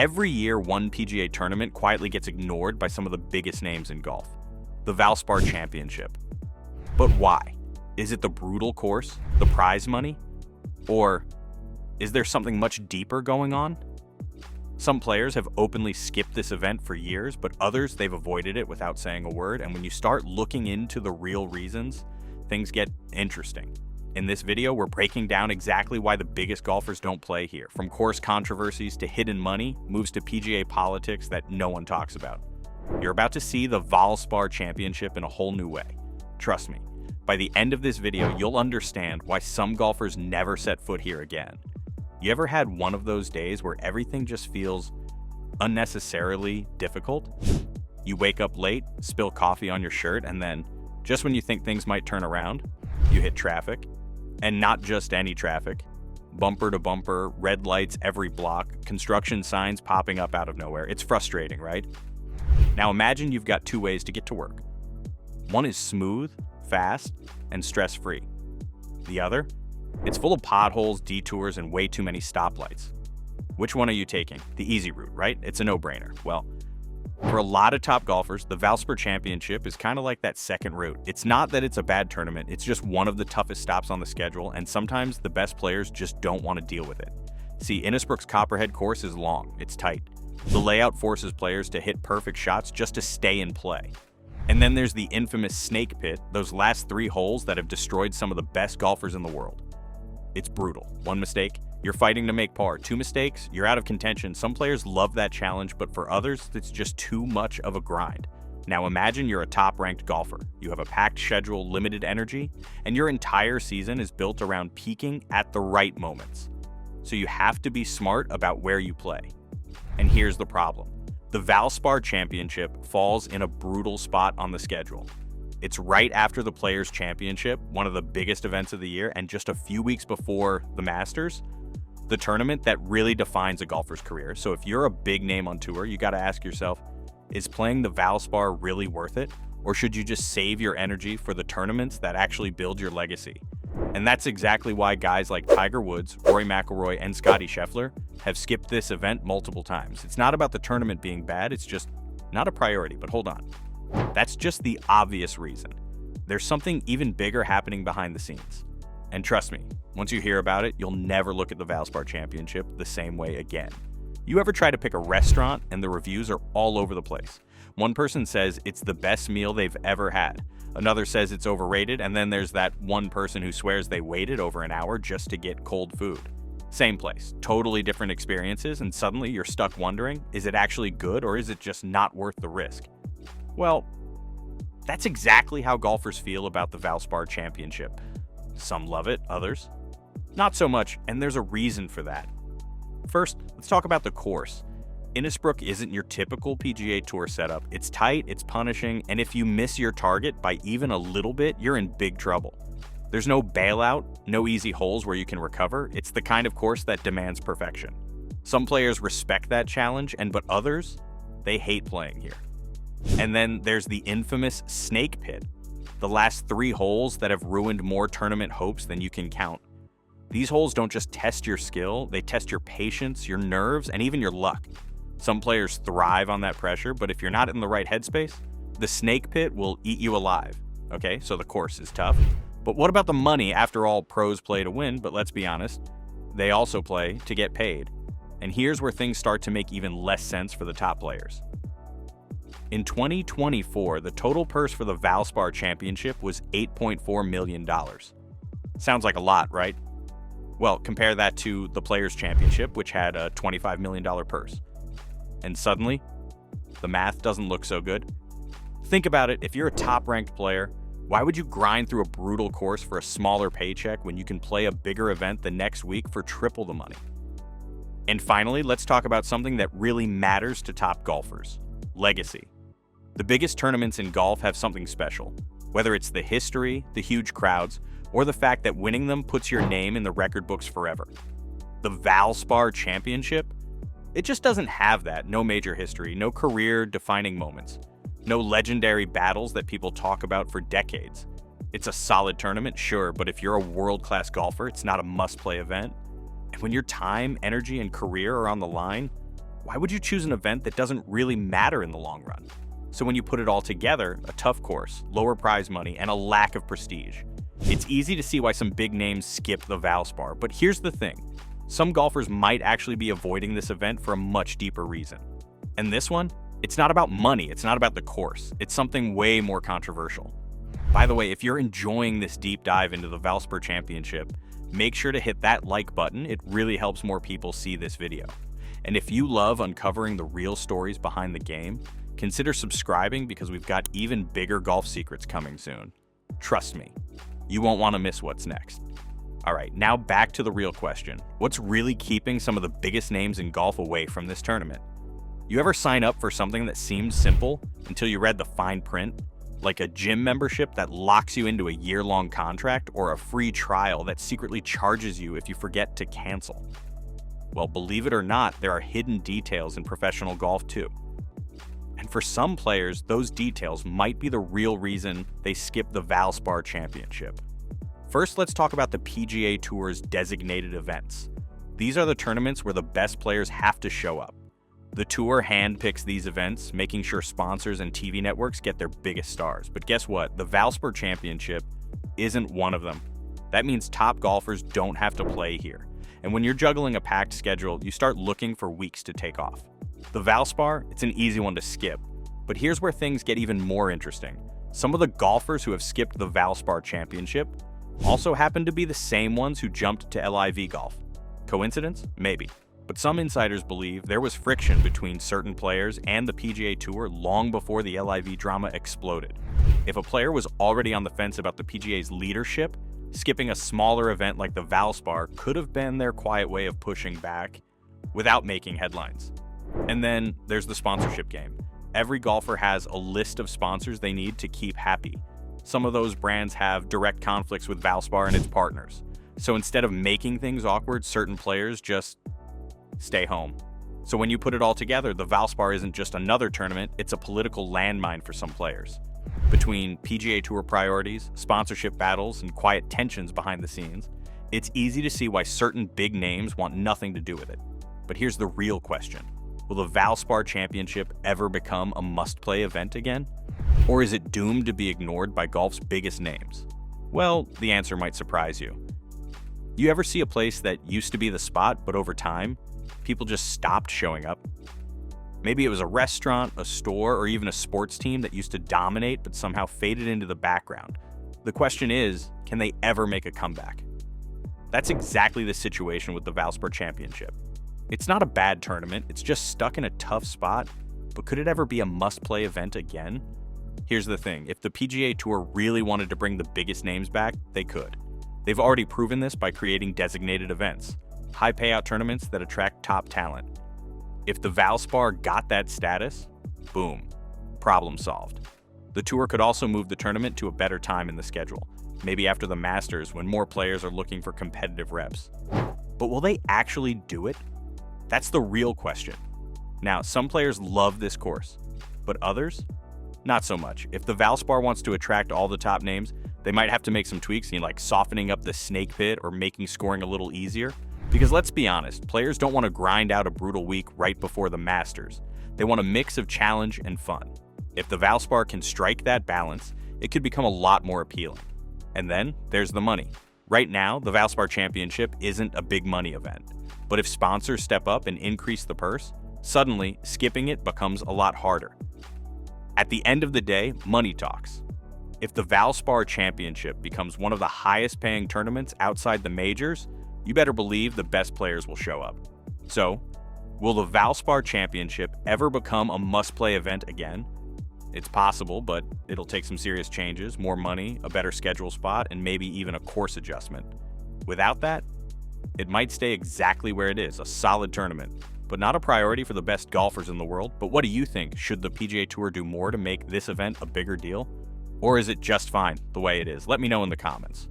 Every year, one PGA tournament quietly gets ignored by some of the biggest names in golf. The Valspar Championship. But why? Is it the brutal course, the prize money? Or is there something much deeper going on? Some players have openly skipped this event for years, but others, they've avoided it without saying a word. And when you start looking into the real reasons, things get interesting. In this video, we're breaking down exactly why the biggest golfers don't play here. From course controversies to hidden money, moves to PGA politics that no one talks about. You're about to see the Valspar Championship in a whole new way. Trust me, by the end of this video, you'll understand why some golfers never set foot here again. You ever had one of those days where everything just feels unnecessarily difficult? You wake up late, spill coffee on your shirt, and then, just when you think things might turn around, you hit traffic. And not just any traffic. Bumper to bumper, red lights every block, construction signs popping up out of nowhere. It's frustrating, right? Now imagine you've got two ways to get to work. One is smooth, fast, and stress-free. The other? It's full of potholes, detours, and way too many stoplights. Which one are you taking? The easy route, right? It's a no-brainer. Well, for a lot of top golfers, the Valspar Championship is kind of like that second route. It's not that it's a bad tournament, it's just one of the toughest stops on the schedule, and sometimes the best players just don't want to deal with it. See, Innisbrook's Copperhead course is long, it's tight. The layout forces players to hit perfect shots just to stay in play. And then there's the infamous snake pit, those last 3 holes that have destroyed some of the best golfers in the world. It's brutal. One mistake, you're fighting to make par. 2 mistakes, you're out of contention. Some players love that challenge, but for others, it's just too much of a grind. Now imagine you're a top-ranked golfer. You have a packed schedule, limited energy, and your entire season is built around peaking at the right moments. So you have to be smart about where you play. And here's the problem. The Valspar Championship falls in a brutal spot on the schedule. It's right after the Players' Championship, one of the biggest events of the year, and just a few weeks before the Masters, the tournament that really defines a golfer's career. So if you're a big name on tour, you got to ask yourself, is playing the Valspar really worth it? Or should you just save your energy for the tournaments that actually build your legacy? And that's exactly why guys like Tiger Woods, Rory McIlroy, and Scottie Scheffler have skipped this event multiple times. It's not about the tournament being bad, it's just not a priority. But hold on. That's just the obvious reason. There's something even bigger happening behind the scenes. And trust me, once you hear about it, you'll never look at the Valspar Championship the same way again. You ever try to pick a restaurant and the reviews are all over the place? One person says it's the best meal they've ever had. Another says it's overrated, and then there's that one person who swears they waited over an hour just to get cold food. Same place, totally different experiences, and suddenly you're stuck wondering, is it actually good or is it just not worth the risk? Well, that's exactly how golfers feel about the Valspar Championship. Some love it, others not so much, and there's a reason for that. First, let's talk about the course. Innisbrook isn't your typical PGA Tour setup. It's tight, it's punishing, and if you miss your target by even a little bit, you're in big trouble. There's no bailout, no easy holes where you can recover. It's the kind of course that demands perfection. Some players respect that challenge, but others, they hate playing here. And then there's the infamous snake pit, the last 3 holes that have ruined more tournament hopes than you can count. These holes don't just test your skill, they test your patience, your nerves, and even your luck. Some players thrive on that pressure, but if you're not in the right headspace, the snake pit will eat you alive. Okay, so the course is tough. But what about the money? After all, pros play to win, but let's be honest, they also play to get paid. And here's where things start to make even less sense for the top players. In 2024, the total purse for the Valspar Championship was $8.4 million. Sounds like a lot, right? Well, compare that to the Players' Championship, which had a $25 million purse. And suddenly, the math doesn't look so good. Think about it, if you're a top-ranked player, why would you grind through a brutal course for a smaller paycheck when you can play a bigger event the next week for triple the money? And finally, let's talk about something that really matters to top golfers: legacy. The biggest tournaments in golf have something special, whether it's the history, the huge crowds, or the fact that winning them puts your name in the record books forever. The Valspar Championship? It just doesn't have that. No major history, no career-defining moments, no legendary battles that people talk about for decades. It's a solid tournament, sure, but if you're a world-class golfer, it's not a must-play event. And when your time, energy, and career are on the line, Why would you choose an event that doesn't really matter in the long run? So when you put it all together, a tough course, lower prize money, and a lack of prestige, it's easy to see why some big names skip the Valspar. But here's the thing. Some golfers might actually be avoiding this event for a much deeper reason. And this one, it's not about money, it's not about the course. It's something way more controversial. By the way, if you're enjoying this deep dive into the Valspar Championship, make sure to hit that like button. It really helps more people see this video. And if you love uncovering the real stories behind the game, consider subscribing because we've got even bigger golf secrets coming soon. Trust me, you won't want to miss what's next. All right, now back to the real question. What's really keeping some of the biggest names in golf away from this tournament? You ever sign up for something that seemed simple until you read the fine print? Like a gym membership that locks you into a year-long contract, or a free trial that secretly charges you if you forget to cancel? Well, believe it or not, there are hidden details in professional golf too. And for some players, those details might be the real reason they skip the Valspar Championship. First, let's talk about the PGA Tour's designated events. These are the tournaments where the best players have to show up. The Tour handpicks these events, making sure sponsors and TV networks get their biggest stars. But guess what? The Valspar Championship isn't one of them. That means top golfers don't have to play here. And when you're juggling a packed schedule, you start looking for weeks to take off. The Valspar, it's an easy one to skip. But here's where things get even more interesting. Some of the golfers who have skipped the Valspar Championship also happen to be the same ones who jumped to LIV golf. Coincidence? Maybe. But some insiders believe there was friction between certain players and the PGA Tour long before the LIV drama exploded. If a player was already on the fence about the PGA's leadership, skipping a smaller event like the Valspar could have been their quiet way of pushing back without making headlines. And then there's the sponsorship game. Every golfer has a list of sponsors they need to keep happy. Some of those brands have direct conflicts with Valspar and its partners. So instead of making things awkward, certain players just stay home. So when you put it all together, the Valspar isn't just another tournament, it's a political landmine for some players. Between PGA Tour priorities, sponsorship battles, and quiet tensions behind the scenes, it's easy to see why certain big names want nothing to do with it. But here's the real question. Will the Valspar Championship ever become a must-play event again? Or is it doomed to be ignored by golf's biggest names? Well, the answer might surprise you. You ever see a place that used to be the spot, but over time, people just stopped showing up? Maybe it was a restaurant, a store, or even a sports team that used to dominate but somehow faded into the background. The question is, can they ever make a comeback? That's exactly the situation with the Valspar Championship. It's not a bad tournament, it's just stuck in a tough spot, but could it ever be a must-play event again? Here's the thing, if the PGA Tour really wanted to bring the biggest names back, they could. They've already proven this by creating designated events, high payout tournaments that attract top talent. If the Valspar got that status, boom, problem solved. The Tour could also move the tournament to a better time in the schedule, maybe after the Masters when more players are looking for competitive reps. But will they actually do it? That's the real question. Now, some players love this course, but others? Not so much. If the Valspar wants to attract all the top names, they might have to make some tweaks, like softening up the snake pit or making scoring a little easier. Because let's be honest, players don't want to grind out a brutal week right before the Masters. They want a mix of challenge and fun. If the Valspar can strike that balance, it could become a lot more appealing. And then there's the money. Right now, the Valspar Championship isn't a big money event. But if sponsors step up and increase the purse, suddenly skipping it becomes a lot harder. At the end of the day, money talks. If the Valspar Championship becomes one of the highest paying tournaments outside the majors, you better believe the best players will show up. So, will the Valspar Championship ever become a must-play event again? It's possible, but it'll take some serious changes, more money, a better schedule spot, and maybe even a course adjustment. Without that, it might stay exactly where it is, a solid tournament, but not a priority for the best golfers in the world. But what do you think? Should the PGA Tour do more to make this event a bigger deal? Or is it just fine the way it is? Let me know in the comments.